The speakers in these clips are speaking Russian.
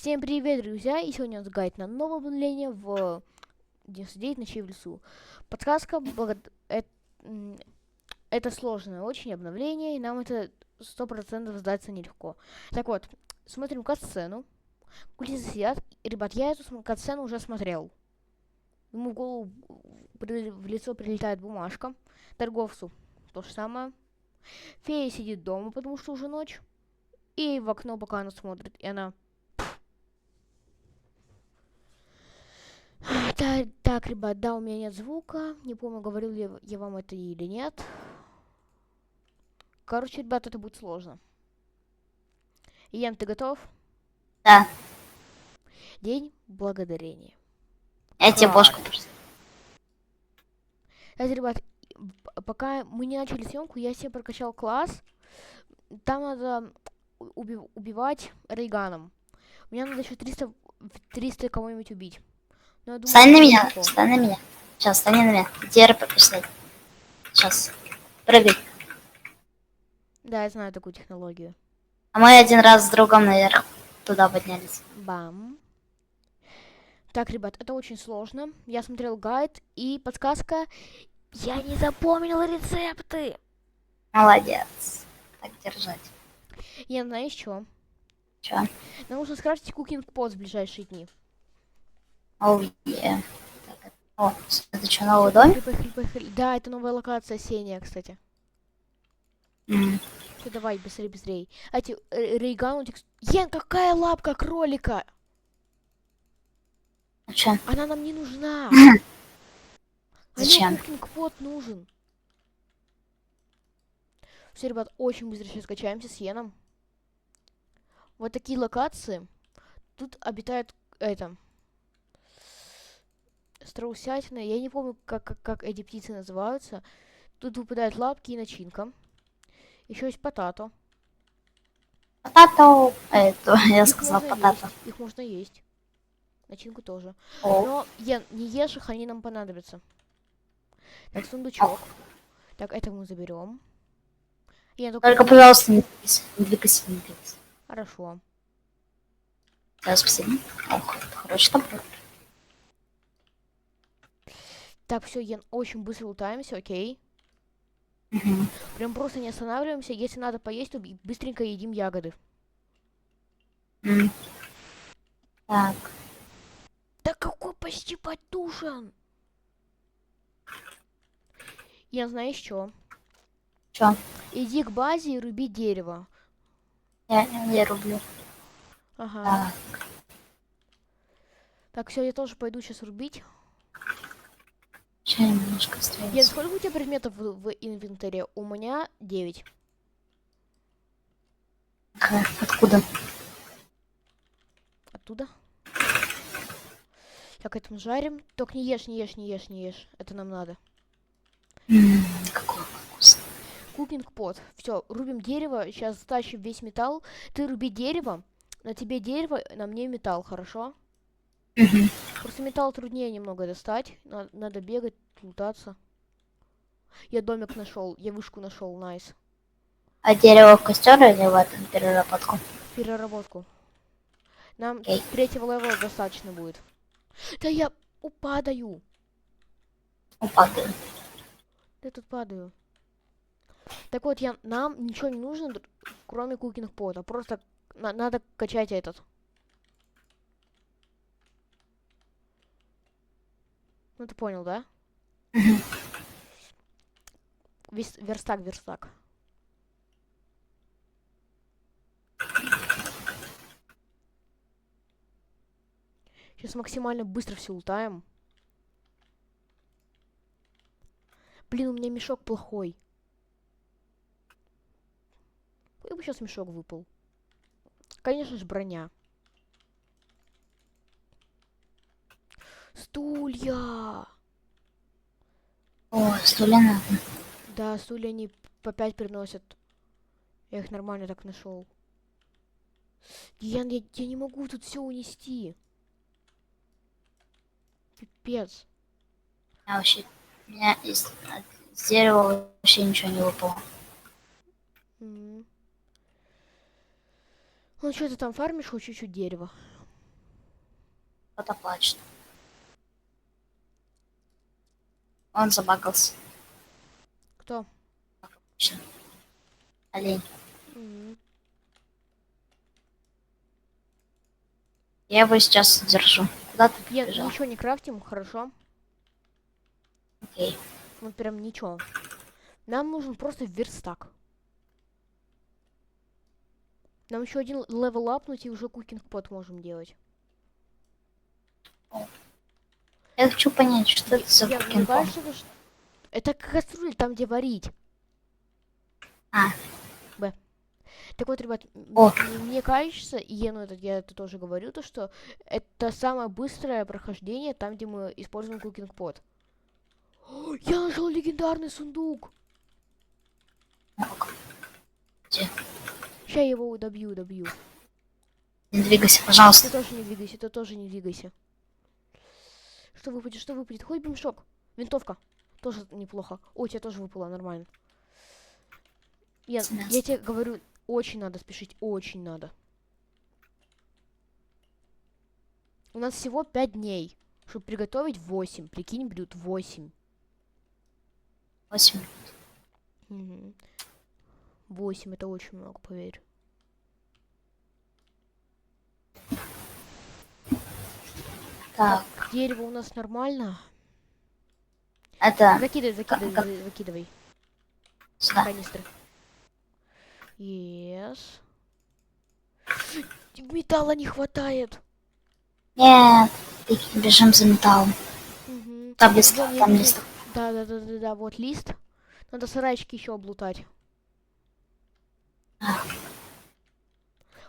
Всем привет, друзья! И сегодня у нас гайд на новое обновление в 99 ночей в лесу. Подсказка, это сложное очень обновление, и нам это 100% сдаться нелегко. Так вот, смотрим кат-сцену. Кулисы сидят. Ребят, я эту кат-сцену уже смотрел. Ему в голову, в лицо прилетает бумажка. Торговцу то же самое. Фея сидит дома, потому что уже ночь. И в окно, пока она смотрит, и она... Так, ребят, да, у меня нет звука. Не помню, говорил ли я вам это или нет. Короче, ребят, это будет сложно. Ян, ты готов? Да, День благодарения. я тебе Кат. бошку просто. Кстати, ребят, пока мы не начали съемку, я себе прокачал класс. Там надо убивать рейганом. Мне надо еще 300 кого-нибудь убить. Но я думаю, Встань это на будет меня, легко. встань на меня. Сейчас, встань на меня. Дера прописать. Сейчас. Прыгай. Да, я знаю такую технологию. А мы один раз с другом наверх туда поднялись. Бам. Так, ребят, это очень сложно. Я смотрел гайд, и подсказка: я не запомнил рецепты. Молодец. Так держать. Я знаешь что? Чё? Нам нужно скрафтить кукинг-пот в ближайшие дни. Оу, е. О, это что, Все, новый дом? поехали. Да, это новая локация осенняя, кстати. Все, давай, быстрей. А эти рейгану... Ен, какая лапка кролика? А чё? Она нам не нужна. Алло, Зачем? кукинг-пот нужен. Все, ребят, очень быстро сейчас качаемся с Йеном. Вот такие локации. Тут обитает это... страусятина. Я не помню, как эти птицы называются. Тут выпадают лапки и начинка. Еще есть потато. Потато. Это, я Их сказал можно есть. потато. Их можно есть. Начинку тоже. О, Но не ешь их, они нам понадобятся. Так, ох. сундучок. Так, это мы заберем. Я только Только, не... пожалуйста, не двигайся. Не двигайся, не двигайся. Хорошо. Да, спасибо. Ох, это хороший топор. Так, все, Ян, очень быстро лутаемся, окей. Угу. Прям просто не останавливаемся. Если надо поесть, то быстренько едим ягоды. Так. Да какой почти потушен! Я знаешь что? Чё? Иди к базе и руби дерево. Я рублю. Ага. Так. Так, все, я тоже пойду сейчас рубить. Сейчас немножко Ян, остается. сколько у тебя предметов в инвентаре? У меня 9. Откуда? Оттуда. Так, это мы жарим. Только не ешь. Это нам надо. Какой вкус. Кукинг-пот. Все, рубим дерево. Сейчас затащим весь металл. Ты руби дерево. На тебе дерево, на мне металл, хорошо? Просто металл труднее немного достать. Надо бегать, лутаться. Я домик нашел, я вышку нашел, найс. А дерево в костер или в этом переработку? Переработку. Нам Окей. 3-го левела достаточно будет. Да я упадаю. Упадаю. Да я тут падаю. Так вот, нам ничего не нужно, кроме кукинг-пота. Просто надо качать этот. Ну ты понял, да? Верстак. Сейчас максимально быстро все лутаем. Блин, у меня мешок плохой. И бы сейчас мешок выпал. Конечно же, броня. Стулья! О, стулья надо. Да, стулья они по 5 приносят. Я их нормально так нашел. Я не могу тут все унести. Пипец. У меня из дерева вообще ничего не выпало. Ну что ты там фармишь хоть чуть-чуть дерева? Кто-то плачет. Он забагался. Кто? Всё. Олень. Мгм. Я его сейчас держу. Куда ты побежал? Ничего не крафтим, хорошо. Окей. Вот прям ничего. Нам нужен просто верстак. Нам еще один левел апнуть и уже кукинг пот можем делать. Я хочу понять, что это за Мне покемон. кажется, это кастрюль, там где варить. А. Б. Так вот, ребят, О. мне кажется, и я это тоже говорю, то что это самое быстрое прохождение там, где мы используем кукинг пот. Я нашел легендарный сундук. Где? Сейчас я его добью. Не двигайся, пожалуйста. Ты тоже не двигайся. Что выпадет? Хоть бы мешок. Винтовка. Тоже неплохо. О, тебе тоже выпало, нормально. Я тебе говорю, очень надо спешить, очень надо. У нас всего 5 дней, чтобы приготовить 8. Прикинь, блюд 8. 8. Угу. 8, это очень много, поверь. Так. Дерево у нас нормально. Это... Закидывай. Сюда. Канистры. Yes. Металла не хватает. Нет. Бежим за металлом. Угу. Там лист. Там лист. Да, вот лист. Надо сарайчики еще облутать.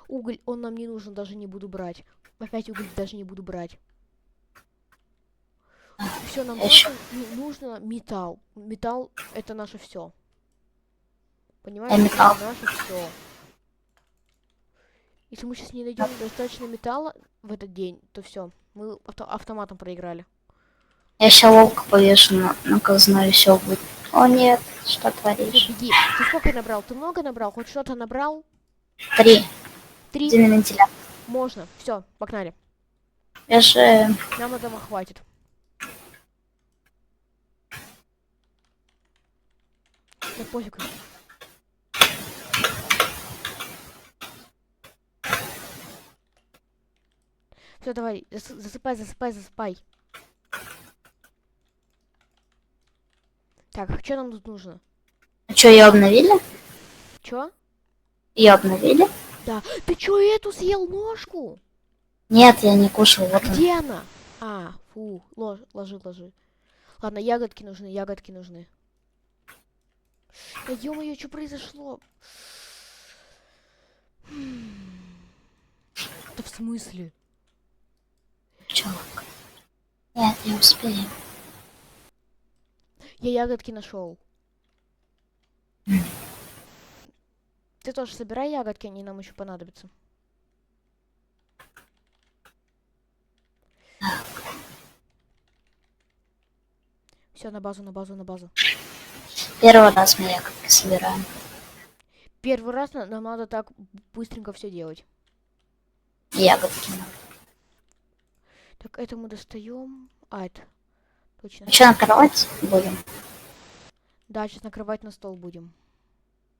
Уголь, он нам не нужен, даже не буду брать. Опять уголь даже не буду брать. Все, нам просто нужно металл. Металл это наше все. Понимаешь? Металл. Это наше все. Если мы сейчас не найдем достаточно металла в этот день, то все. Мы автоматом проиграли. Я еще волка повешу на казну, и все будет. О нет, что творишь? Беги. Ты сколько набрал? Ты много набрал? Хоть что-то набрал? 3. 3? Один вентилятор. Можно. Все, погнали. Я же... Нам этого хватит. Да пофиг. Все, давай, засыпай. Так, что нам тут нужно? А что, ее обновили? Чё? Ее обновили? Да. Ты чё, эту съел ножку? Нет, я не кушал. Вот Где она? А, фу, ложи. Ладно, ягодки нужны. Да ё-моё, что произошло? Да в смысле? Пчелок. Нет, не успею. Я ягодки нашел. Ты тоже собирай ягодки, они нам еще понадобятся. Все, на базу. Первый раз мы ягодки собираем. Первый раз нам надо так быстренько все делать. Ягодки. Так, это мы достаем. А, это. Точно. Что, на кровать будем? Да, сейчас накрывать на стол будем.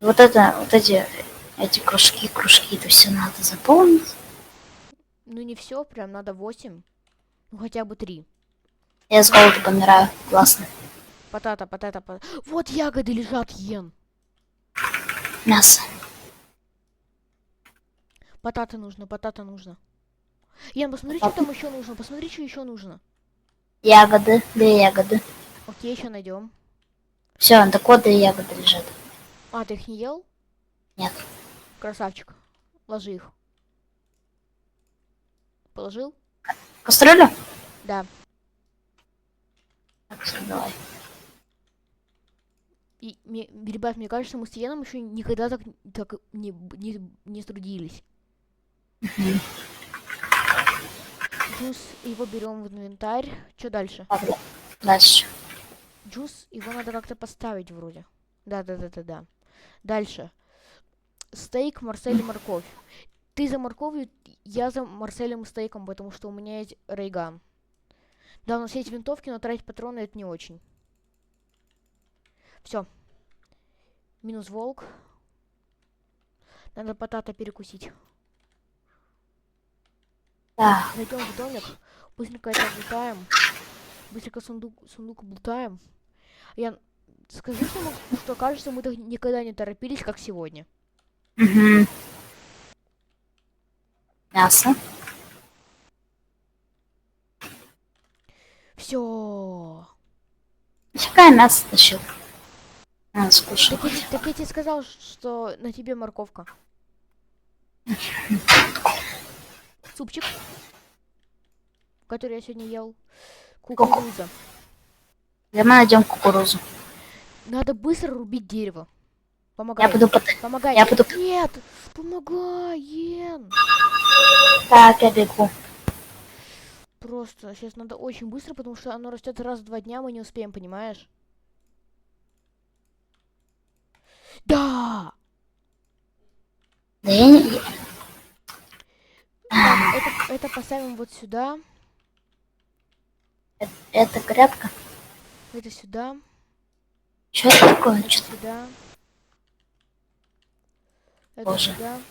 Вот эти кружки, это все надо заполнить. Ну не все, прям надо 8. Ну хотя бы 3. Я с голоду помираю. Классно. Потата. Вот ягоды лежат, ем. Мясо. Потата нужно. Ян, посмотри, что там еще нужно. Посмотри, что еще нужно. Ягоды. 2 ягоды. Окей, еще найдем. Все, так вот 2 ягоды лежат. А, ты их не ел? Нет. Красавчик. Ложи их. Положил? Кастрюлю? Да. Так, давай. И, ребят, мне кажется, мы с Яном еще никогда так не трудились. Джус, его берем в инвентарь. Что дальше? Дальше. Джус, его надо как-то поставить вроде. Да. Дальше. Стейк, Марсель и морковь. Ты за морковью, я за Марселем Стейком, потому что у меня есть рейган. Да, у нас есть винтовки, но тратить патроны это не очень. Все. Минус волк. Надо потата перекусить. Да. Зайдем в домик. Быстренько это облутаем. Быстренько сундук облутаем. Я скажу, что кажется, мы так никогда не торопились, как сегодня. Угу. Мясо. Все. Фига мясо тащил. Скушал. Так я тебе сказал, что на тебе морковка. Супчик, который я сегодня ел. Кукуруза. Где мы найдем кукурузу? Надо быстро рубить дерево. Помогай. Я буду Помогай. Я буду... Нет, помогай, Йен. Так, я бегу. Просто сейчас надо очень быстро, потому что оно растет раз в 2 дня, мы не успеем, понимаешь? Да! Да я не... Так, это поставим вот сюда. Это грядка. Это сюда. Что это такое? Это сюда. Это Боже. сюда.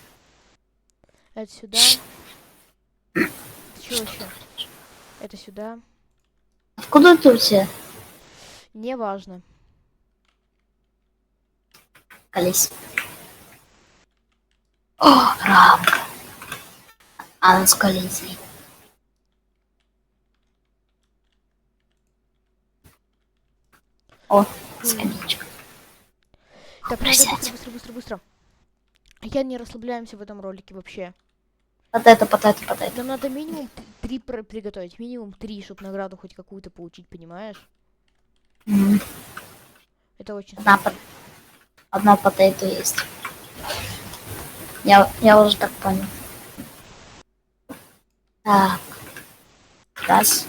Это сюда. Что еще? Это сюда. Откуда ты у тебя? Неважно. Колись. О, рамка. Она с колесой. О, скамеечка. Так, надо Присядь. быстро. Я не расслабляемся в этом ролике вообще. Вот это. Нам надо минимум 3 приготовить. Минимум 3, чтобы награду хоть какую-то получить, понимаешь? М, Это очень Одна, одно потейто есть. Я уже так понял. Так. Раз.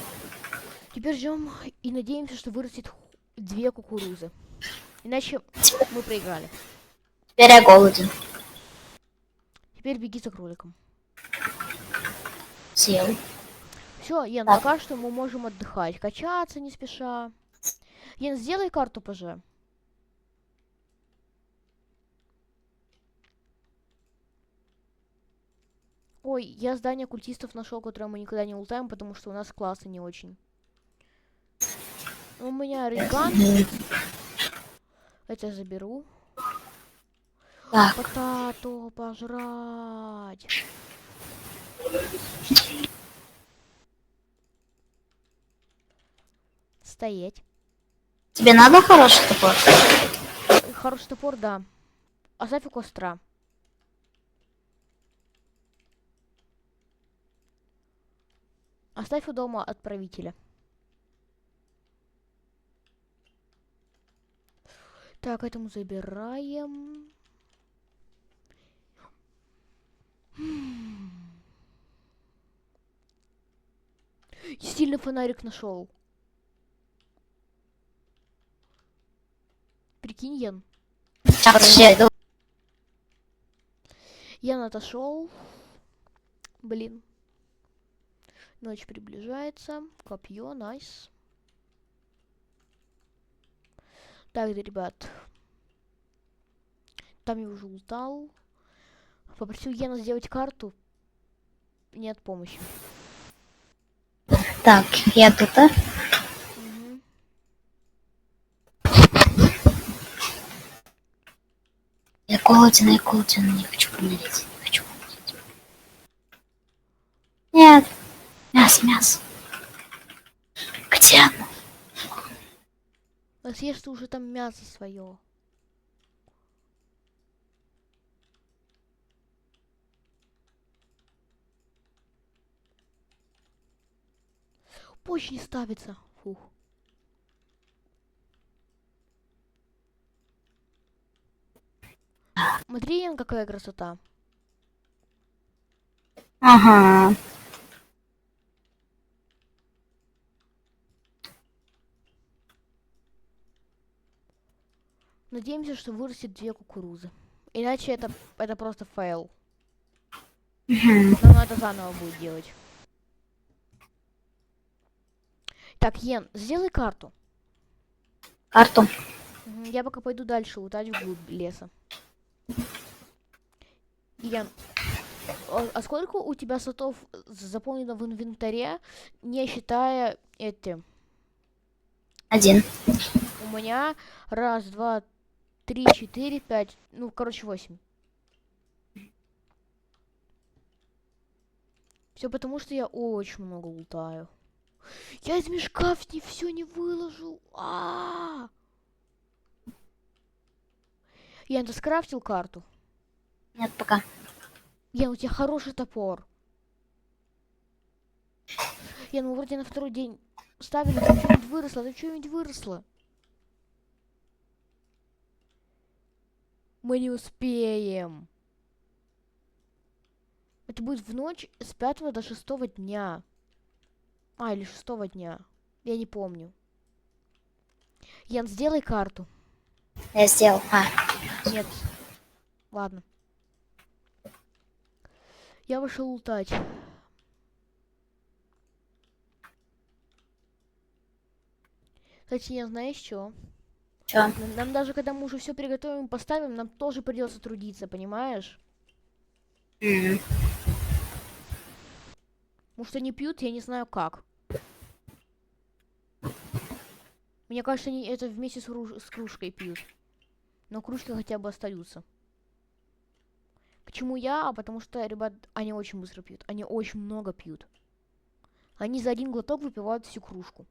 Теперь ждем и надеемся, что вырастет 2 кукурузы. Иначе мы проиграли. Теперь я голоден. Теперь беги за кроликом. Съел. Все, Ян, Так. пока что мы можем отдыхать, качаться не спеша. Ян, сделай карту ПЖ. Ой, я здание культистов нашел, которое мы никогда не лутаем, потому что у нас классы не очень. У меня рейган. Это заберу. Так. Потато пожрать. Стоять. Тебе надо хороший топор? Хороший топор, да. Оставь у костра. Оставь у дома отправителя. Так, этому забираем. Сильный фонарик нашел. Прикинь, Ян. Сейчас, подожди, я иду. Ян отошел. Блин. Ночь приближается. Копье, найс. Так, да, ребят. Там я уже лутал. Попросил Яна сделать карту. Нет помощи. Так, я тут, а? Мгм. Я голоден, не хочу помереть. Не хочу помереть. Нет. Мясо. Где оно? А съешь ты уже там мясо свое. Почь не ставится. Фух. Смотри, Ян, какая красота. Ага. Надеемся, что вырастет 2 кукурузы. Иначе это просто фейл. Мгм. Нам надо заново будет делать. Так, Йен, сделай карту. Карту. Я пока пойду дальше лутать вглубь леса. Ян, а сколько у тебя слотов заполнено в инвентаре, не считая эти? 1. У меня раз, два, три, четыре, пять, ну, короче, 8. Все потому, что я очень много лутаю. Я из мешка все не выложил. Ян, ты скрафтил карту? Нет, пока. Ян, у тебя хороший топор. Ян, мы вроде на второй день ставили, там что-нибудь выросло, там что-нибудь выросло. Мы не успеем. Это будет в ночь с 5 до 6 дня. Или 6 дня. Я не помню. Ян, сделай карту. Я сделал. Нет. Ладно. Я вышел лутать. Кстати, я знаешь что? Чё? Нам даже когда мы уже все приготовим, поставим, нам тоже придется трудиться, понимаешь? М. Может, они пьют, я не знаю как. Мне кажется, они это вместе с кружкой пьют. Но кружки хотя бы остаются. Почему я? Потому что, ребят, они очень быстро пьют. Они очень много пьют. Они за один глоток выпивают всю кружку.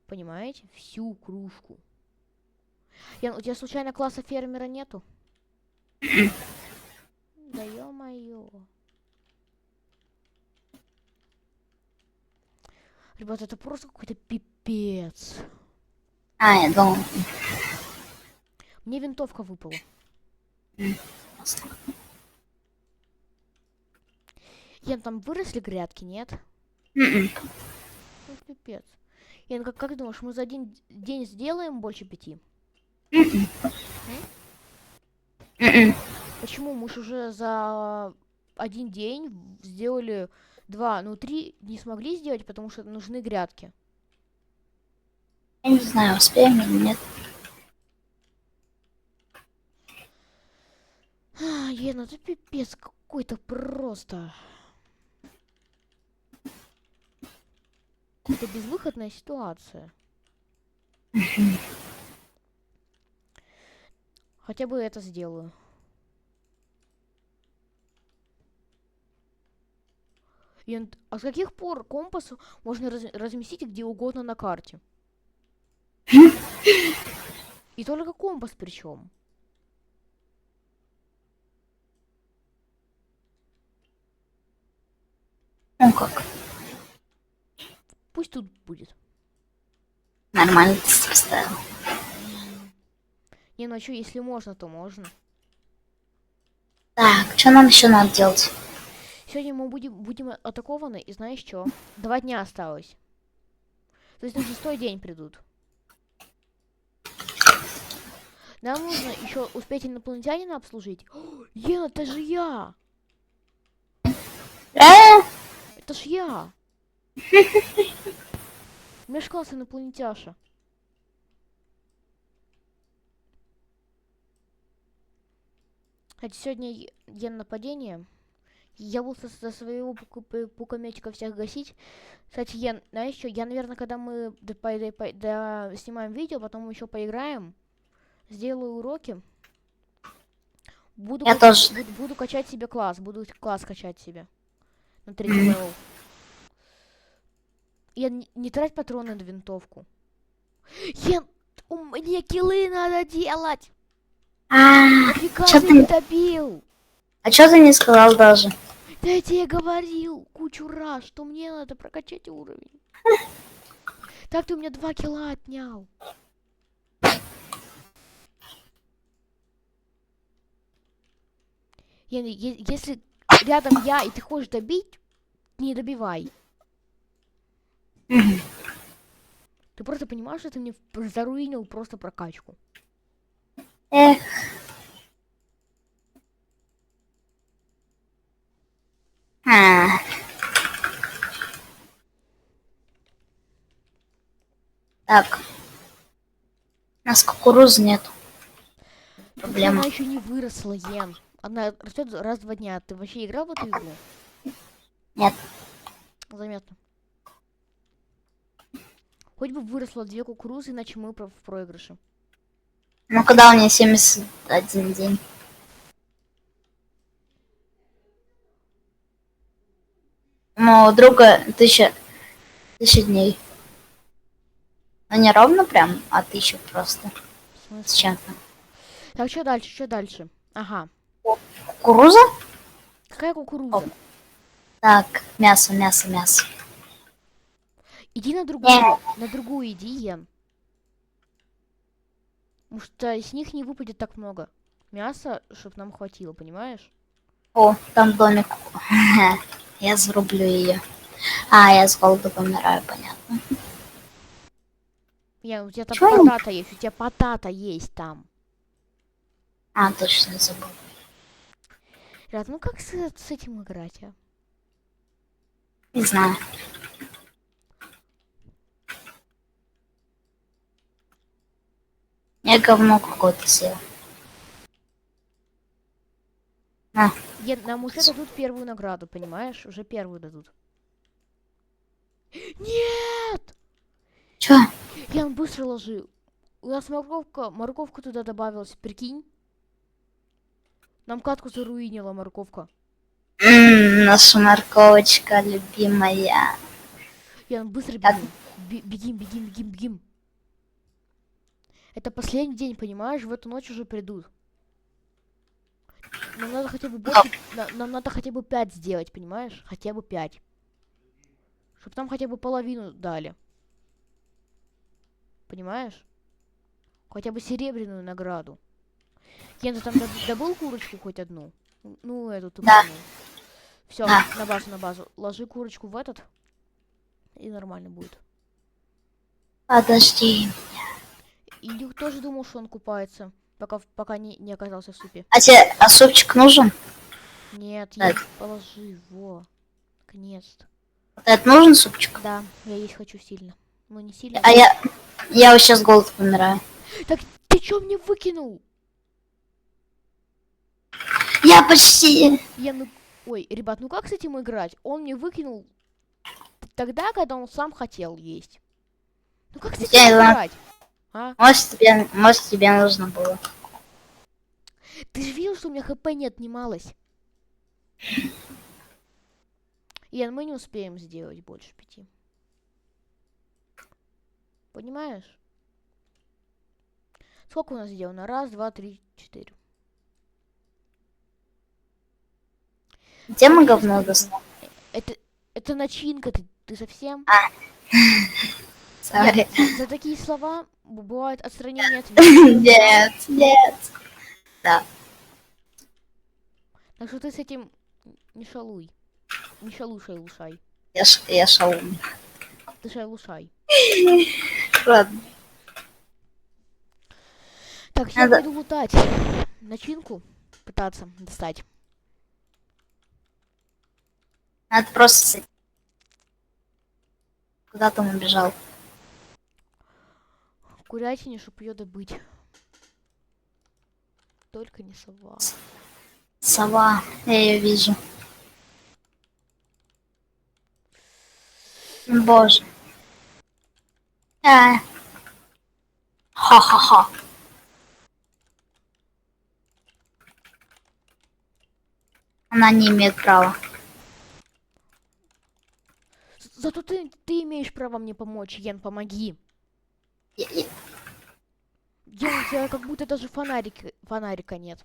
Понимаете? Всю кружку. Ян, у тебя случайно класса фермера нету? Да ё-моё. Ребята, это просто какой-то пипец. Я думал. Мне винтовка выпала. Ян, там выросли грядки, нет? М-м. Ну, пипец. Ян, как думаешь, мы за один день сделаем больше 5? М-м. М? М-м. Почему? Мы ж уже за один день сделали 2, ну 3 не смогли сделать, потому что нужны грядки. Я не знаю, успеем или нет. Ян, это пипец какой-то просто. Это безвыходная ситуация. Хотя бы это сделаю. Ян, а с каких пор компас можно разместить где угодно на карте? И только компас причем. Ну как? Пусть тут будет. Нормально ты поставил. Не, ну а чё, если можно, то можно. Так, что нам еще надо делать? Сегодня мы будем атакованы, и знаешь что? 2 дня осталось. То есть на 6-й день придут. Нам нужно еще успеть инопланетянина обслужить. О, Лена, это же я! Это ж я! Мешкался инопланетяша. Хотя сегодня день нападения. Я был со своего пукометчика всех гасить. Кстати, Ян, знаешь что? Я, наверное, когда мы снимаем видео, потом еще поиграем, сделаю уроки, Я тоже. буду качать себе класс, буду класс качать себе на 3 М. левел. Я не трать патроны на винтовку. Ян, мне киллы надо делать! Нафига Что ты не ты... добил? А что ты не сказал даже? Да я тебе говорил кучу раз, что мне надо прокачать уровень. Так ты у меня 2 килла отнял. Если рядом я, и ты хочешь добить, не добивай. Мгм. Ты просто понимаешь, что ты мне заруинил просто прокачку. Эх, Так, у нас кукурузы нет. Так Проблема. она еще не выросла, Йен. Она растет раз в 2 дня. Ты вообще играл в эту игру? Нет. Заметно. Хоть бы выросло 2 кукурузы, иначе мы в проигрыше. Ну, когда у меня 71 день. Ну, у друга 1000 дней. Ну, не ровно прям, а 1000 просто. В С смысле? чем-то. Так, что дальше, что дальше? Ага. Кукуруза? Какая кукуруза? Так, мясо, мясо, мясо. Иди Не. на другую иди, Йен. Потому что с них не выпадет так много мяса, чтобы нам хватило, понимаешь? О, там домик. Я зарублю ее. А, я с голоду помираю, понятно. Ян, у тебя там Чё? потата есть, у тебя потата есть там. А, точно забыл. Ребят, ну как с этим играть, а? Не знаю. Я говно какое-то съел. На, Ян, нам уже дадут первую награду, понимаешь? Уже первую дадут. Нет! чё? Ян, быстро ложи. У нас морковка туда добавилась, прикинь. Нам катку заруинила морковка. Наша морковочка любимая. Ян, быстро Так. бегим. Бегим. Это последний день, понимаешь? В эту ночь уже придут. Нам надо хотя бы больше... Нам надо хотя бы 5 сделать, понимаешь? Хотя бы 5. Чтоб нам хотя бы половину дали. Понимаешь? Хотя бы серебряную награду. Ян, ты там добыл курочку хоть одну? Ну, эту ты Да. Все, Да. на базу. Ложи курочку в этот. И нормально будет. Подожди. Илюх тоже думал, что он купается, пока не оказался в супе. А тебе супчик нужен? Нет, Так. я положи его. Наконец-то. Вот это нужен супчик? Да, я есть хочу сильно. Ну не сильно. А я вот сейчас с голоду помираю. Так ты чё мне выкинул? Я почти... Ой, ребят, ну как с этим играть? Он мне выкинул тогда, когда он сам хотел есть. Ну как с этим Я не знаю. играть? А? Может тебе нужно было. Ты же видел, что у меня хп не отнималось? Ян, мы не успеем сделать больше 5. Понимаешь? Сколько у нас сделано? 1, 2, 3, 4. Где мы говно достали? Это начинка, ты совсем? Сори. За такие слова бывает отстранение от мира. Нет. Да. Так что ты с этим не шалуй. Не шалушай. Я шалун. Ты шалушай. Ладно. Так, я Надо- пойду лутать. Начинку пытаться достать. Надо просто... Куда там убежал? Курятине, чтоб ее добыть. Только не сова. Сова. Я ее вижу. Боже. Ха-ха-ха. Она не имеет права. Зато ты имеешь право мне помочь, Йен, помоги. Я- Йен, у тебя как будто даже фонарика нет.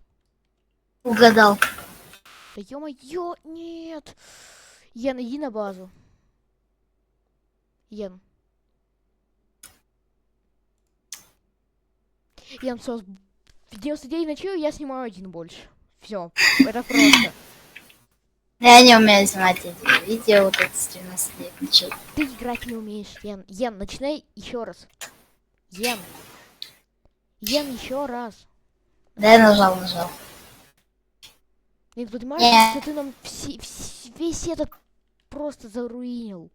Угадал. Да ё-моё, нет. Йен, иди на базу. Йен. Йен, все, в 99 ночей я снимаю 1 больше. Все, это просто. Я не умею снимать эти видео, вот это с 13 лет ничего. Ты играть не умеешь, Йен. Йен, начинай еще раз. Йен. Йен, еще раз. Да, я нажал. Ты понимаешь, Нет. что ты нам весь этот просто заруинил.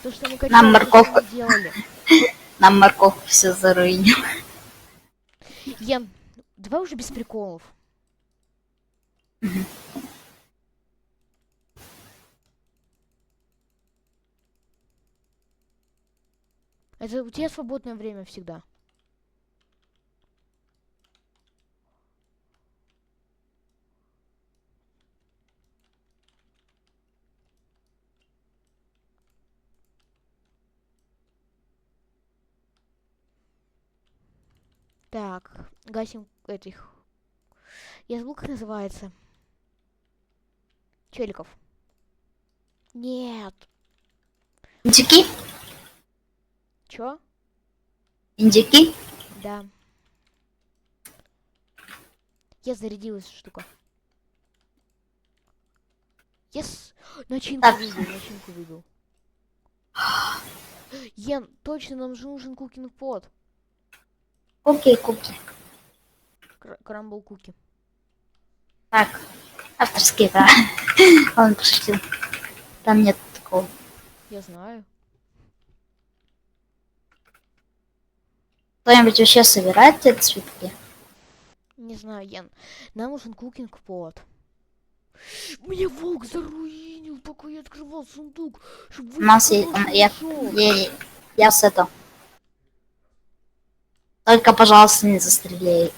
То, что мы Нам морковку. делали. Нам морковку все заруинил. Ян, давай уже без приколов. Это у тебя свободное время всегда. Так, гасим этих. Я забыл, как называется. Челиков. Нет. Индюки? Чё? Индюки? Да. Я зарядилась штука. Yes! Начинку Так. выбил, начинку выбил. Ян, точно, нам же нужен кукинг под. Куки. Крамбл куки. Так, авторские права. Он пошутил. Там нет такого. Я знаю. Кто-нибудь вообще собирает эти цветки? Не знаю, Ян. Нам нужен кукинг под. Мне волк заруинил, пока я открывал сундук, чтобы У нас выйти есть... хороший Я, мешок. я с этого. Только, пожалуйста, не застрели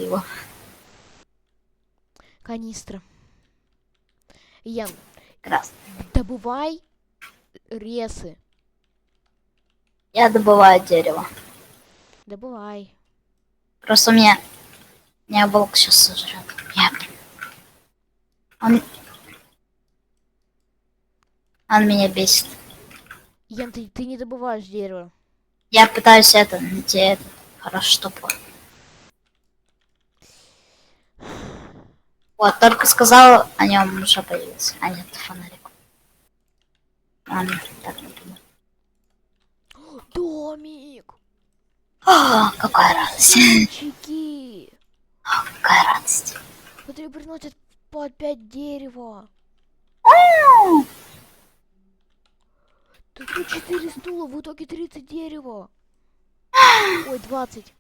его. Канистра. Ян, Красный. добывай ресы. Я добываю дерево. Добывай. Просто меня волк сейчас сожрет. Он меня бесит. Ян, ты не добываешь дерево. Я пытаюсь найти этот хорошую штуку. Вот, только сказал, о нем уже появился. А нет, фонарик. Ладно, так не буду. Домик. Какая радость. Мальчики. Какая радость. Смотри, приносят по 5 дерева. Тут 4 стула, в итоге 30 дерева. Ой, 20.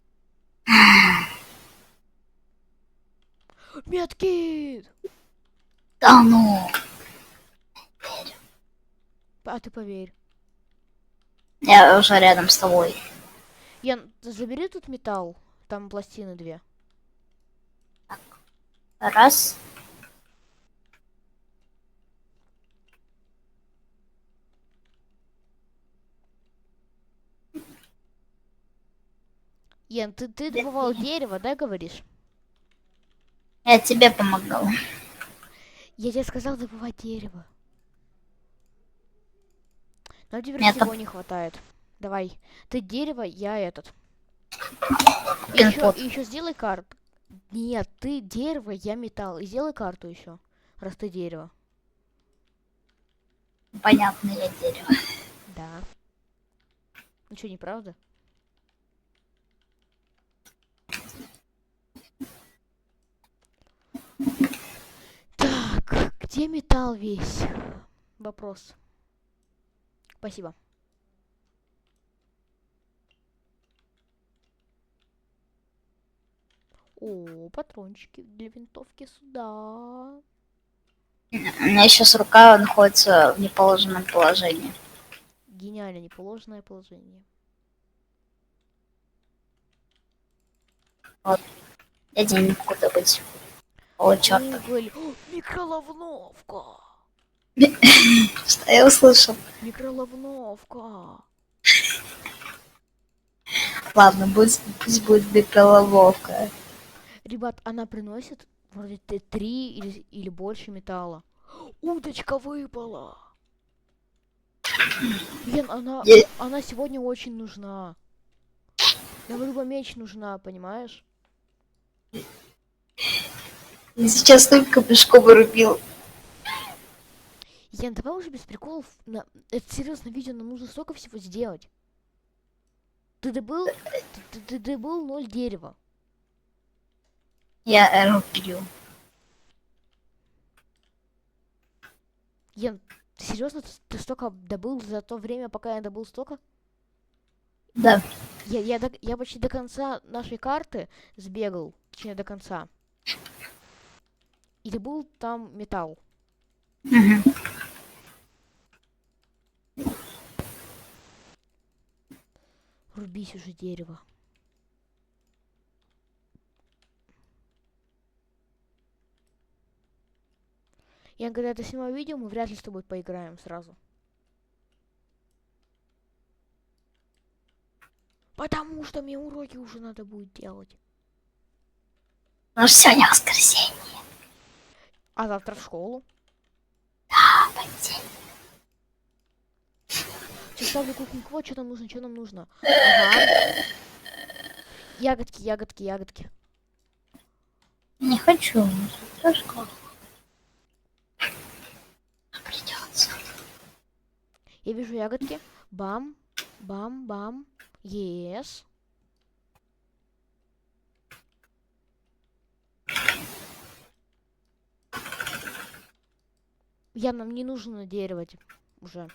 Медкит! Да ну. А ты поверь. Я уже рядом с тобой. Ян, забери тут металл. Там пластины 2. Раз. Ян, ты добывал дерево, да, говоришь? Я тебе помогал. Я тебе сказал добывать дерево. Но теперь Нет, всего не хватает. Давай. Ты дерево, я этот. Пин-код. И еще сделай карту. Нет, ты дерево, я металл. И сделай карту еще. Раз ты дерево. Понятно, я дерево. Да. Ну что, неправда? Так, где металл весь? Вопрос. Спасибо. О, патрончики для винтовки сюда. У меня сейчас рука находится в неположенном положении. Гениально неположенное положение. Вот. Я денег куда быть. О, черт. Уголь. О, микроволновка. Что я услышал? Микроволновка. Ладно, пусть будет микроволновка. Ребят, она приносит вроде 3 или больше металла. Удочка выпала. Блин, она сегодня очень нужна. Нам либо меч нужна, понимаешь? Я сейчас только пешком рубил. Ян, давай уже без приколов. Это серьезно видео, нам нужно столько всего сделать. Ты добыл 0 дерева. Я рубил. Ян, ты серьезно, ты столько добыл за то время, пока я добыл столько? Да. Я почти до конца нашей карты сбегал. Точнее, до конца. И был там металл. Мгм. Рубись уже дерево. Я когда это снимаю видео, мы вряд ли с тобой поиграем сразу. Потому что мне уроки уже надо будет делать. Ну, сегодня воскресенье. А завтра в школу. Понедельник. Сейчас ставлю кухонный квот, что нам нужно, что нам нужно. Ага. Ягодки, ягодки, ягодки. Не хочу. Школа. Придется. Я вижу ягодки. Бам, бам, бам. Yes. Нам не нужно дерево уже.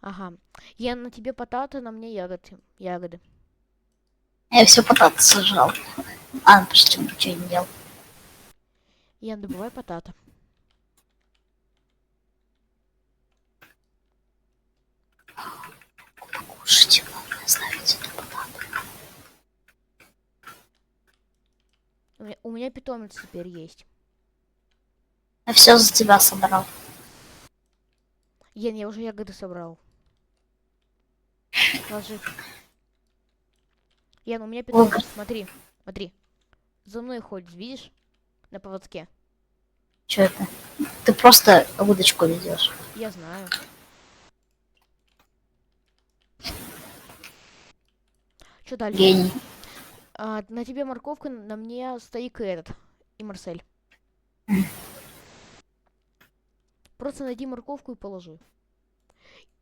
Ага. На тебе потата, на мне ягоды. Я все потата сажал. А, почти ничего не делал. Добывай потата. Кушайте, главное, ставить эту потату. У меня питомец теперь есть. Я все за тебя собрал. Я уже ягоды собрал. Ложи. У меня питомец, смотри. За мной ходит, видишь? На поводке. Что это? Ты просто удочку ведешь. Я знаю. Что дальше? Гений. На тебе морковка, на мне стоик и Марсель. Просто найди морковку и положи.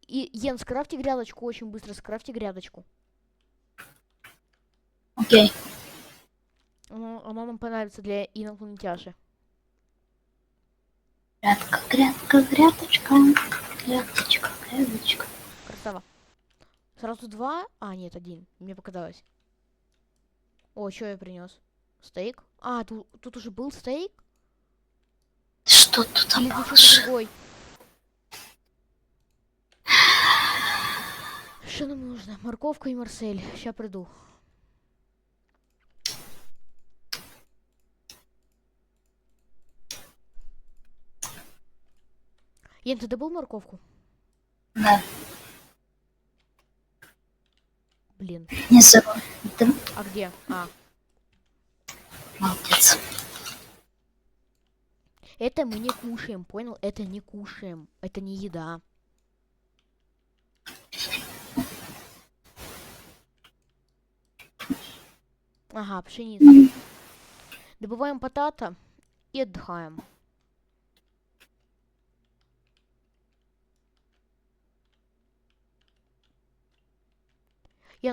И, скрафти грядочку очень быстро, скрафти грядочку. Окей. Она нам понравится для инопланетяши. Грядка, грядка, грядочка. Грядочка, грядочка. Красава. Сразу 2? А, нет, 1. Мне показалось. О, что я принес? Стейк? А, тут уже был стейк? Что тут Или обо? ты что-то другой? Что нам нужно? Морковка и Марсель. Сейчас приду. Ты добыл морковку? Да. Блин. Не забыл. Ты А где? А. молодец. Это мы не кушаем, понял? Это не кушаем. Это не еда. Ага, пшеница. Добываем потата и отдыхаем.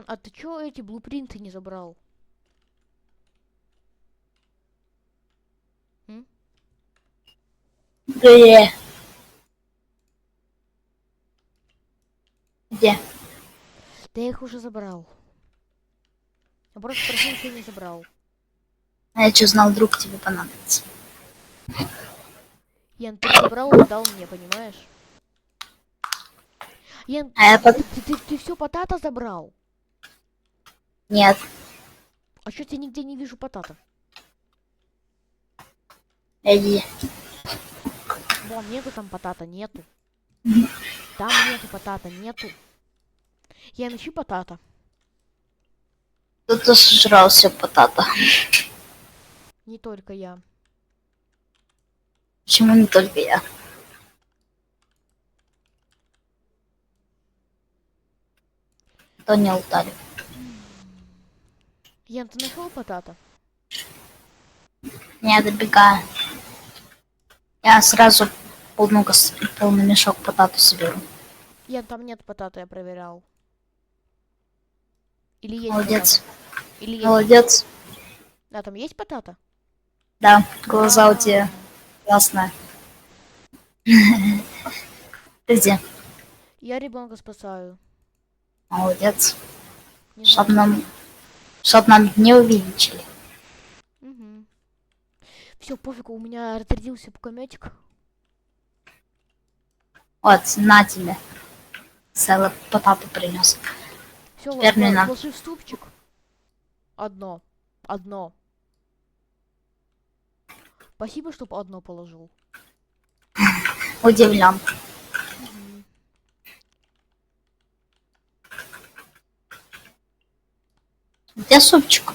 А ты чё эти блупринты не забрал? Где? Где? Да я их уже забрал. Я просто спросил, что не забрал. А я что знал, вдруг тебе понадобится. Ты забрал и дал мне, понимаешь? Ты все потата забрал? Нет. А что я нигде не вижу потата? Иди. Вон, нету там потата, нету. Там нету потата, нету. Ищи потата. Кто-то сожрал все потата. Не только я. Почему не только я? То не алтарь. Ты нашел потата? Не добегаю. Я сразу полный мешок потата соберу. Там нет потата, я проверял. Или есть Молодец. потата? Или есть Молодец. потата? Да, там есть потата? Да, глаза у тебя Вау. классные. Ты где? Я ребенка спасаю. Молодец. Не Чтоб знаю нам, зачем. чтоб нам не увеличили. Угу. Все, пофигу, у меня разрядился пукометик. Вот, на тебе. Целый потапу принес. Все, Теперь мне надо. ложи в ступчик. Одно. Одно. Спасибо, что одно положил. Удивлен. Мгм. Где супчик?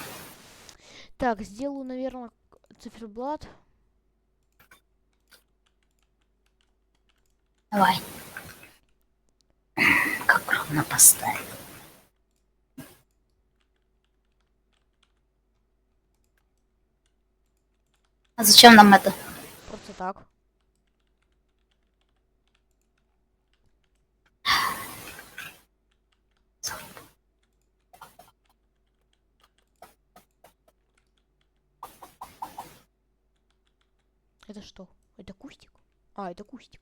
Так, сделаю, наверное, циферблат. Давай. Как ровно поставить. А зачем нам это? Просто так. Это что? Это кустик? А, это кустик.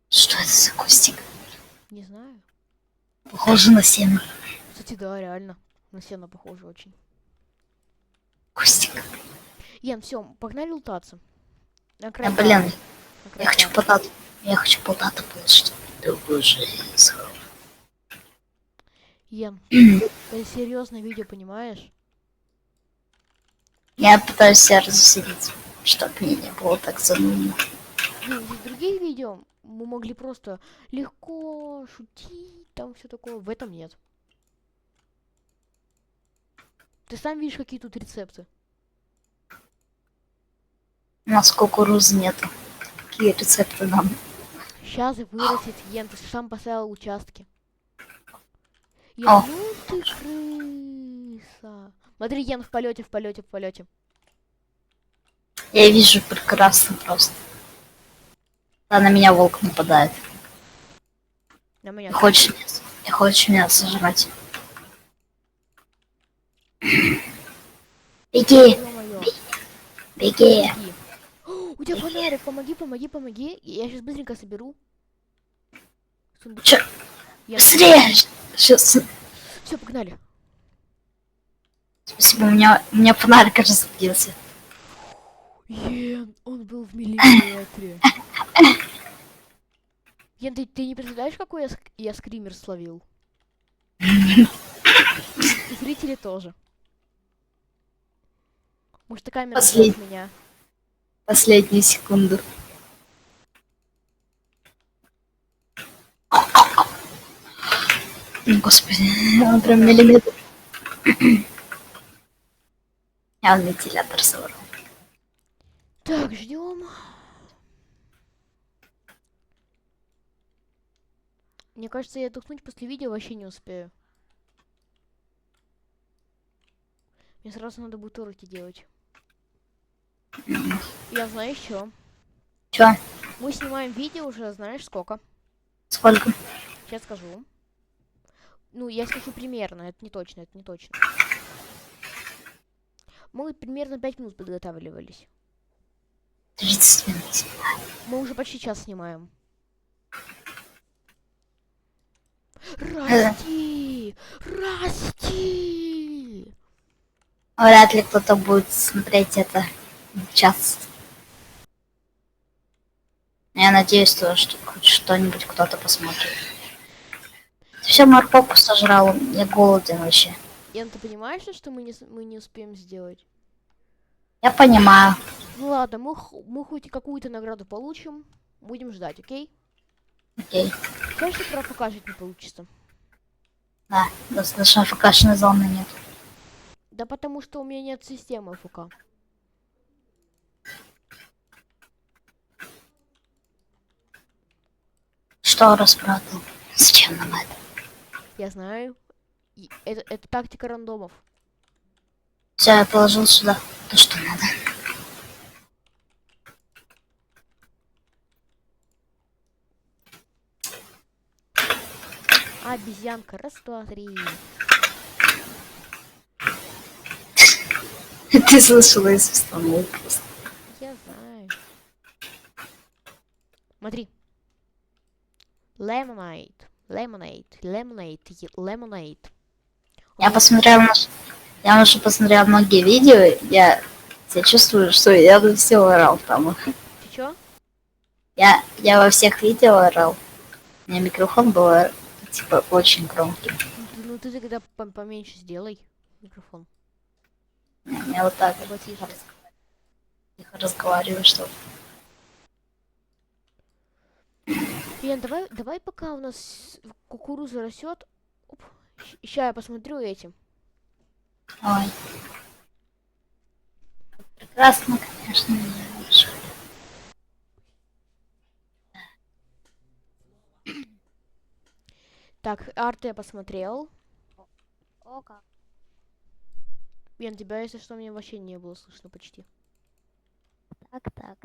Что это за кустик? Не знаю. Похоже на сено. Кстати, да, реально. На сено похоже очень. Кустик. Ян, все, погнали лутаться. На край Блин, карты. На я край хочу карты. потату. Я хочу потату получить. Другую жизнь. Ян, это серьезное видео, понимаешь? Я пытаюсь себя развеселить, чтобы мне не было так занудно. Блин, в других видео мы могли просто легко шутить, там все такое. В этом нет. Ты сам видишь, какие тут рецепты. У нас кукурузы нету. Какие рецепты нам? Сейчас и вырастет, Ян, ты же сам поставил участки. О. Ян, ну ты крыса. Смотри, Ян, в полете, в полете, в полете. Я вижу прекрасно просто. Да, на меня волк нападает. На меня И тоже. хочешь меня сожрать. Беги, Ё-моё. беги. Беги. О, у тебя фонарик, помоги, помоги, помоги. Я сейчас быстренько соберу. Сундук. Чё? Быстрее! Сейчас. Все, погнали. Спасибо, у меня фонарик разрядился. Ян, он был в миллиметре. Ян, ты не представляешь, какой я скример словил? И зрители тоже. Может, и камера Послед- сделает меня. Последнюю секунду. Господи, он прям миллиметр. Я он вентилятор собрал. Так, ждем. Мне кажется, я отдохнуть после видео вообще не успею. Мне сразу надо будет уроки делать. Я знаю еще. Чё? Мы снимаем видео уже, знаешь, сколько? Сколько? Сейчас скажу. Ну, я скажу примерно, это не точно, это не точно. Мы примерно 5 минут подготавливались. 30 минут. Мы уже почти час снимаем. Расти! Расти! Вряд ли кто-то будет смотреть это час. Я надеюсь, что хоть что-нибудь кто-то посмотрит. Все, морковку сожрал, я голоден вообще. Ян, ты понимаешь, что мы не успеем сделать? Я понимаю. Ну ладно, мы хоть какую-то награду получим. Будем ждать, окей? Окей. Конечно, про покажет не получится. Да, достаточно ФКшной зоны нет. Да потому что у меня нет системы ФК. Что распродал? Зачем нам это? Я знаю. Это тактика рандомов. Все, я положил сюда то, что надо. Обезьянка. Раз, два, три. Ты слышала из установок просто. Я знаю. Смотри. Lemonade. Lemonade. Lemonade. Lemonade. У Я меня... посмотрела я уже посмотрела многие видео, я чувствую, что я бы все орал там. Ты чё? Я во всех видео орал. У меня микрофон был, типа, очень громкий. Ну ты тогда поменьше сделай микрофон. Я вот так Либо тише. тихо разговариваю, что Ян, давай пока у нас кукуруза растет. Сейчас я посмотрю этим. ой, прекрасно, конечно, не вижу. Так, арт я посмотрел. О, как. Ян, тебя, если что, мне вообще не было слышно почти. Так.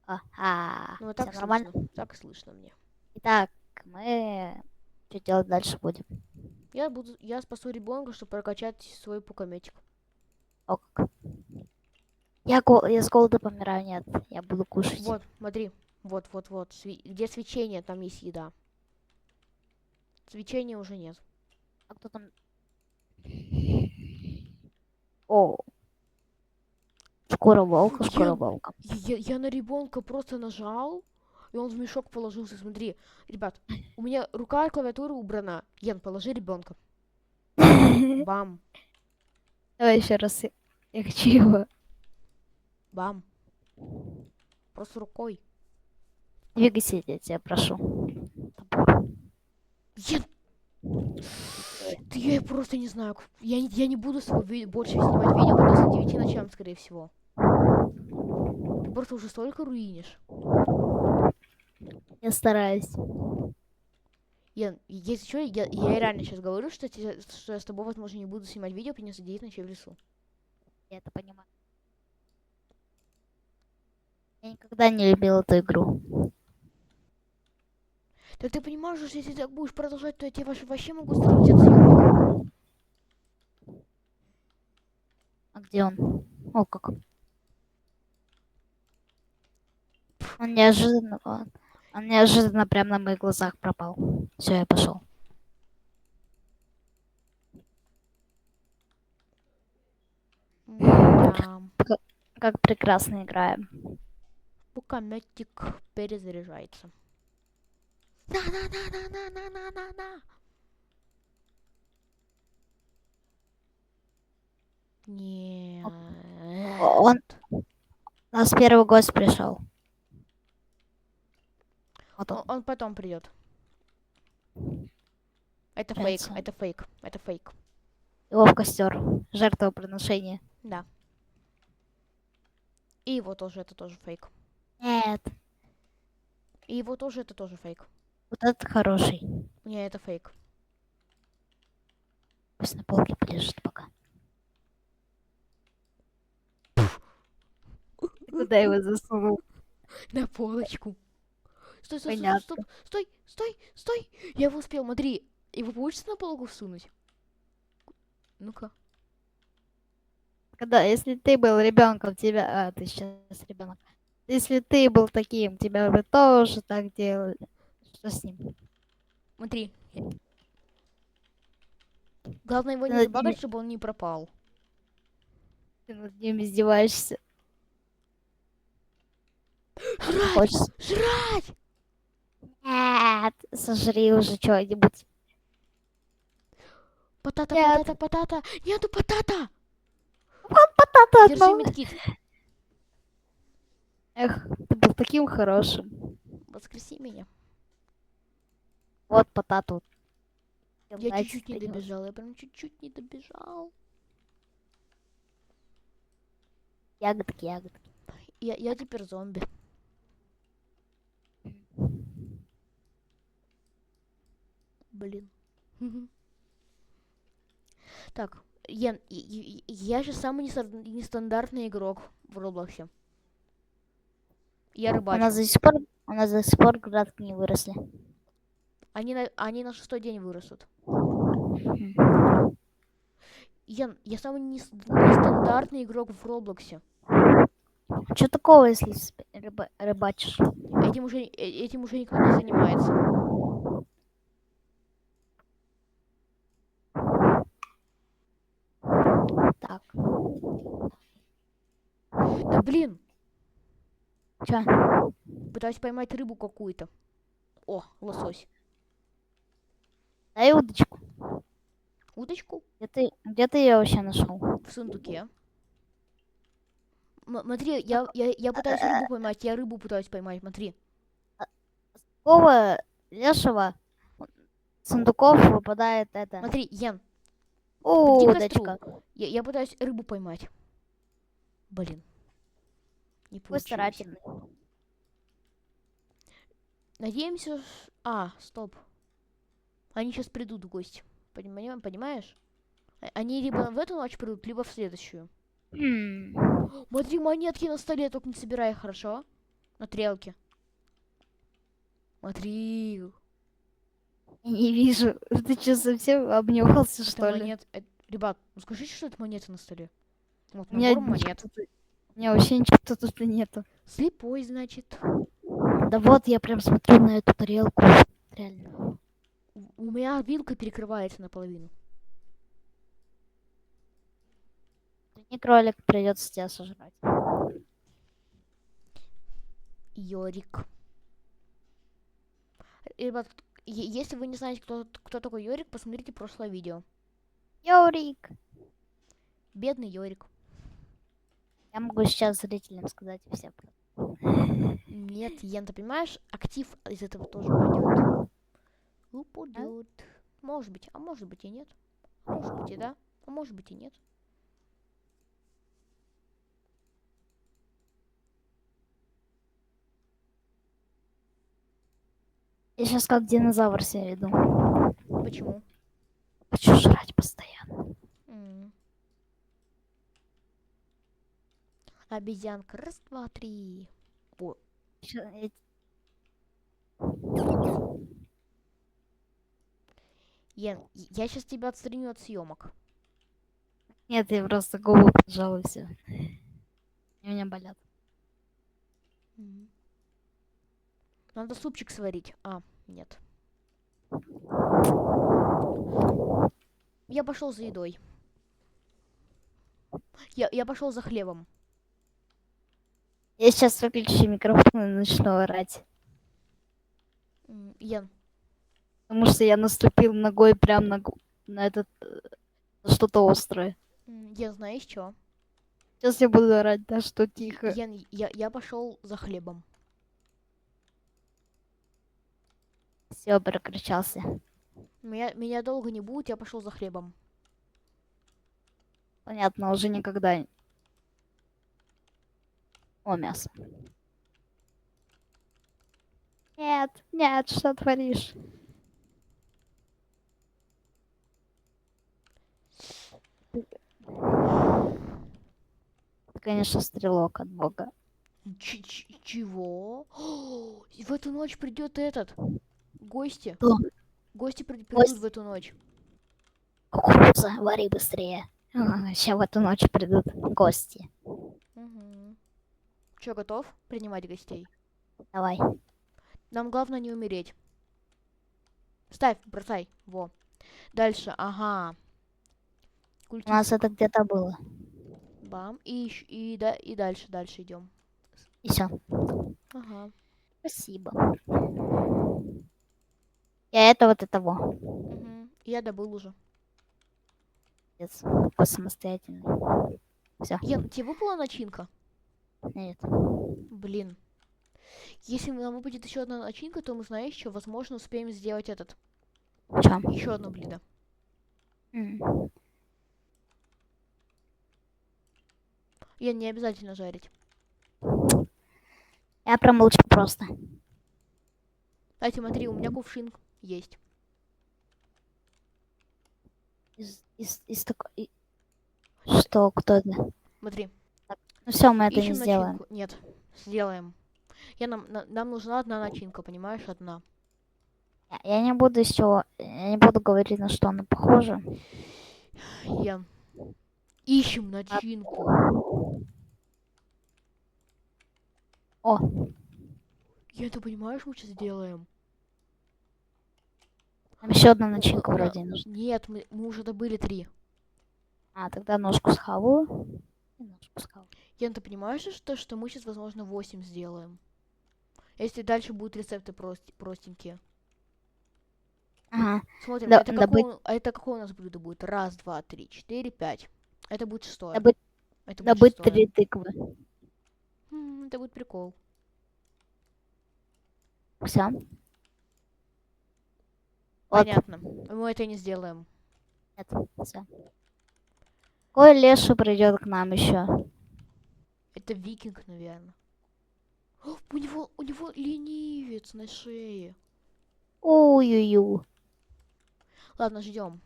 Ага, Ну, вот все так нормально. слышно. Так слышно мне. Итак, мы что делать дальше будем? Я спасу ребенка, чтобы прокачать свой пукометик. О, как. Я с голода помираю, нет, я буду кушать. Вот, смотри. Вот. Где свечение, там есть еда. Свечения уже нет. А кто там? О, шкура волка, шкура Я, волка. я на ребенка просто нажал, и он в мешок положился. Смотри, ребят, у меня рука от клавиатуры убрана. Ян, положи ребенка. Бам, Давай еще раз. Я хочу его. бам. Просто рукой. Двигайся, я тебя прошу. Топор. Ян, я просто не знаю. Я не буду с тобой больше снимать видео после 9 ночам, скорее всего. Ты просто уже столько руинишь. Я стараюсь. Ян, если что, я реально сейчас говорю, что я с тобой, возможно, не буду снимать видео, придется 9 ночей в лесу. Я это понимаю. Я никогда не любил эту игру. Так ты понимаешь, что если ты так будешь продолжать, то я тебя вообще могу стрелять от съемок. А где он? О, как. Он неожиданно прямо на моих глазах пропал. Все, я пошел. Да. Как прекрасно играем. Пукометик перезаряжается. На. Он, Нет. у нас первый гость пришел. Вот он. Он потом придет. Это фейк, Нравится. это фейк, это фейк. Его в костер. Жертвоприношение. Да. И его тоже, это тоже фейк. Нет, И его тоже, это тоже фейк. вот этот хороший. Не, это фейк. Пусть на полке полежит пока. Ты куда его засунул? На полочку. Стой. Понятно. Стой. Я его успел, смотри. Его получится на полку всунуть? Ну-ка. Когда, если ты был ребенком, тебя... А, ты сейчас ребенок. Если ты был таким, тебя бы тоже так делали. Что с ним? Смотри. Главное его Ты не над ним, забагать, чтобы он не пропал. ты над ним издеваешься. Не Жрать! хочешь? Жрать! Нет, сожри уже что-нибудь. Потата. Нет, Нету потата! потата Держи одного. медкит. Эх, ты был таким хорошим. Воскреси меня. Вот потату. Я чуть-чуть не добежал. Я прям чуть-чуть не добежал. Ягодки. Я теперь зомби. Блин. Так, Ян, я же самый нестандартный игрок в Роблоксе. Я У рыбачу. у нас до сих пор градки не выросли. Они на 6-й день вырастут. Ян, я самый нестандартный игрок в Роблоксе. Что такого, если рыбачишь? Этим уже никто не занимается. Так, Да блин! чё? Пытаюсь поймать рыбу какую-то. О, лосось. Дай удочку. Удочку Где ты ее вообще нашел? в сундуке. Смотри, я пытаюсь рыбу поймать. Я рыбу пытаюсь поймать, смотри. Какого лешего сундуков выпадает это? Смотри, Ян, подойди к костру. Удочка. Я пытаюсь рыбу поймать. Блин. Не Какой получилось. старательный. Надеемся... Стоп. Они сейчас придут в гости. Понимаешь? Они либо в эту ночь придут, либо в следующую. Смотри, монетки на столе, только не собирай, хорошо? На тарелке. Смотри. Я не вижу. Ты что, совсем обнюхался, Это что ли? монет... Ребят, ну скажите, что это монеты на столе. Вот, У меня набор монет. ничего тут- у меня вообще ничего тут нету. Слепой, значит. Да вот, я прям смотрю на эту тарелку. Реально. У меня вилка перекрывается наполовину. Не кролик, придется тебя сожрать. Йорик. Ребят, если вы не знаете, кто такой Йорик, посмотрите прошлое видео. Йорик. Бедный Йорик. Я могу сейчас зрителям сказать все. Нет, Ян, ты понимаешь, актив из этого тоже упадет. Упадет. Может быть, а может быть и нет. А может быть и да, а может быть и нет. Я сейчас как динозавр себя веду. Почему? Хочу жрать постоянно. Обезьянка. Раз, два, три. О, Ян, я сейчас тебя отстраню от съемок. Нет, я просто губы поджал и все. У меня болят. Надо супчик сварить. Нет. Я пошел за едой. Я пошел за хлебом. Я сейчас выключу микрофон и начну орать. Ян. Потому что я наступил ногой прям на этот что-то острое. Ян, знаешь что? Сейчас я буду орать, да, что тихо. Ян, я пошел за хлебом. Все, перекричался. Меня долго не будет, я пошел за хлебом. Понятно, уже никогда. О, мясо. Нет, нет, что творишь? Ты, конечно, стрелок от бога. Чего? В эту ночь придет этот. Гости. Кто? Гости придут Гость? в эту ночь. Кукуруза, вари быстрее. Сейчас в эту ночь придут гости. Че, готов принимать гостей? Давай. Нам главное не умереть. Ставь, бросай. Во. Дальше, ага. У нас это где-то было. Бам. И дальше идем. И все. Ага. Спасибо. Я это вот и того. Я добыл уже. Какой самостоятельный. Все. Ян, тебе выпала начинка? Нет. Блин. Если нам выпадет еще одна начинка, то мы, знаешь, что, возможно, успеем сделать этот. Чё? Еще одно блюдо. Я не обязательно жарить. Я промолчу просто. Кстати, смотри, у меня кувшин есть. Из такой... Что? Кто это? Смотри. Ну все, мы это Ищем не сделаем. начинку. Нет, сделаем. Нам нужна одна начинка, понимаешь, одна. Я не буду говорить, на что она похожа. Ян. Ищем начинку. О, Я, ты понимаешь, мы сейчас сделаем? там еще одна начинка Да. вроде нужна. Нет, мы уже добыли 3. А, тогда ножку схаваю. И ножку схаваю. Ян, ты понимаешь, что мы сейчас, возможно, 8 сделаем? Если дальше будут рецепты простенькие. Ага. Смотрим, Да, это какое у нас блюдо будет? 1, 2, 3, 4, 5. Это будет 6. добыть, Это будет добыть 6. 3 тыквы. Это будет прикол. Все. Понятно. Мы это не сделаем. Нет, все. Какой лешу придет к нам еще? Это викинг, наверное. У него ленивец на шее. Ой-ой-ой. Ладно, ждем.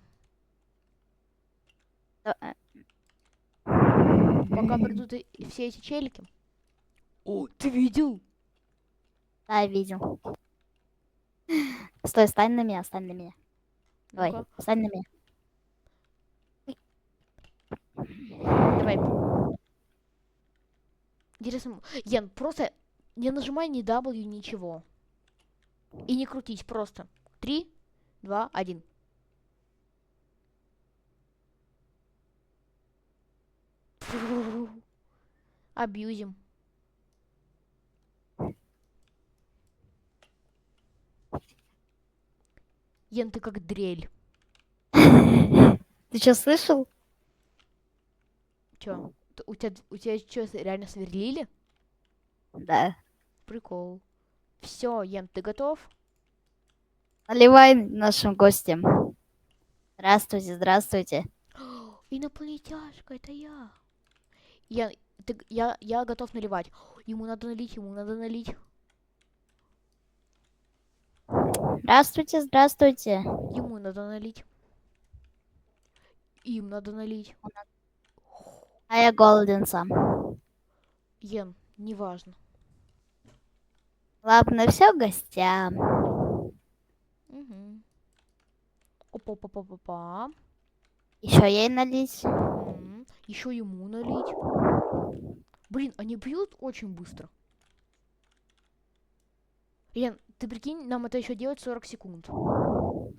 Да, Пока придут все эти челики. О, ты видел? Да, я видел. Стой, стань на меня, стань на меня. Давай, Ну-ка, стань на меня. давай. Интересно, Ян, просто не нажимай ни W, ничего. И не крутись, просто. 3, 2, 1. Абьюзим. Ян, ты как дрель. Ты что, слышал? Чё? У тебя что, реально сверлили? Да. Прикол. Все, Ян, ты готов? Наливай нашим гостям. Здравствуйте, здравствуйте. Инопланетяшка, это я. Я готов наливать. Ему надо налить, ему надо налить. Здравствуйте, здравствуйте. Ему надо налить. Им надо налить. А я голоден сам. Ян, неважно. Ладно, все гостям. Угу. Опа-па-па-па-па. Еще ей налить. Еще ему налить. Блин, они пьют очень быстро. Ян, ты прикинь, нам это еще делать 40 секунд. О,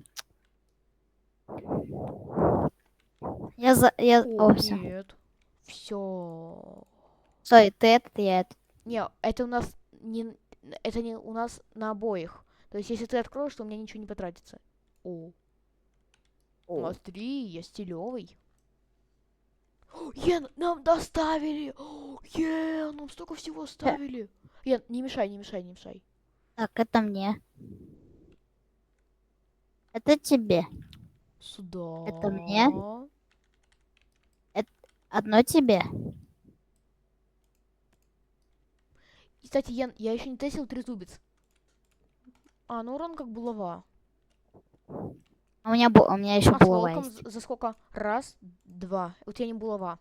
все. Нет. Все. Стой, ты этот, я этот. Не, это у нас не... Это не у нас на обоих. То есть, если ты откроешь, то у меня ничего не потратится. О. Смотри, я стилевый. Ян, нам доставили! Ян, нам столько всего оставили. Ян, не мешай, не мешай, не мешай. Так, это мне. Это тебе. Сюда. Это мне. Одно тебе. Кстати, Ян, я еще не тестил трезубец. А, ну урон как булава. У меня еще А с булава волком есть. за сколько? Раз, два. У тебя не булава.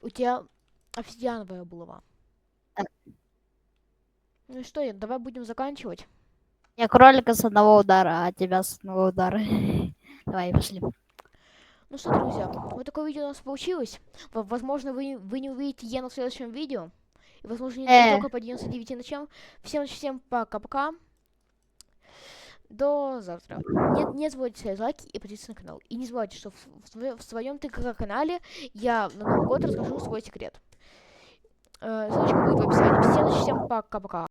У тебя обсидиановая булава. Так. Ну и что, Ян, давай будем заканчивать. Я кролика с одного удара, а тебя с одного удара. Давай, пошли. Ну что, друзья, вот такое видео у нас получилось. Возможно, вы не увидите Яна в следующем видео. И, возможно, не только по 99 ночам. Всем пока-пока. До завтра. Не забывайте ставить лайки и подписываться на канал. И не забывайте, что в своем ТК-канале я на Новый год расскажу свой секрет. Ссылочка будет в описании. Всем пока-пока.